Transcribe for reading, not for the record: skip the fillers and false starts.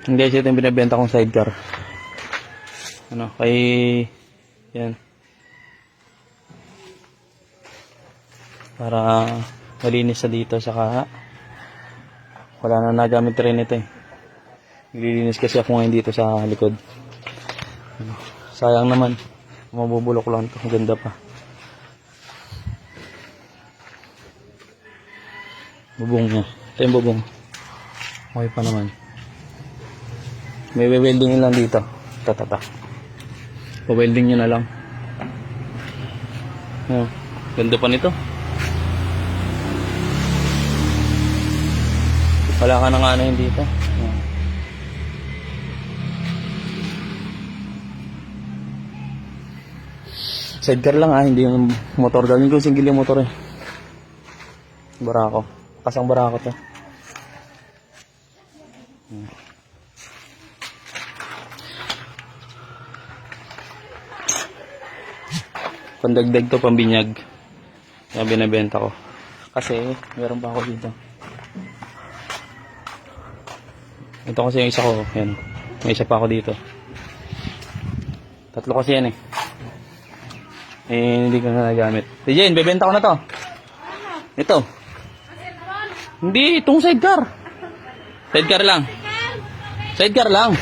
Hindi, ito yung binibenta kong sidecar. Ano, kay... Yan. Para malinis sa dito, saka wala na nagamit rin ito eh. Nililinis kasi ako ngayon dito sa likod. Ano, sayang naman. Mabubulok lang ito. Ganda pa. Bubong niya. Ito yung bubong. Okay pa naman. May welding lang dito. Tatata. Pa-welding nyo na lang. Oh, ganda pa nito. Wala ka na nga na yun dito. Oh. Sidecar lang hindi yung motor. Galing ko single yung motor eh. Barako. Kasang barako to. Pandagdag to, pambinyag. Kaya binibenta ko. Kasi meron pa ako dito. Ito kasi yung isa ko. Yan. May isa pa ako dito. Tatlo kasi yan eh. Eh, hindi ko na nagamit. Dijen, bebenta ko na to. Ito. Hindi, itong sidecar. Sidecar lang. Sidecar lang.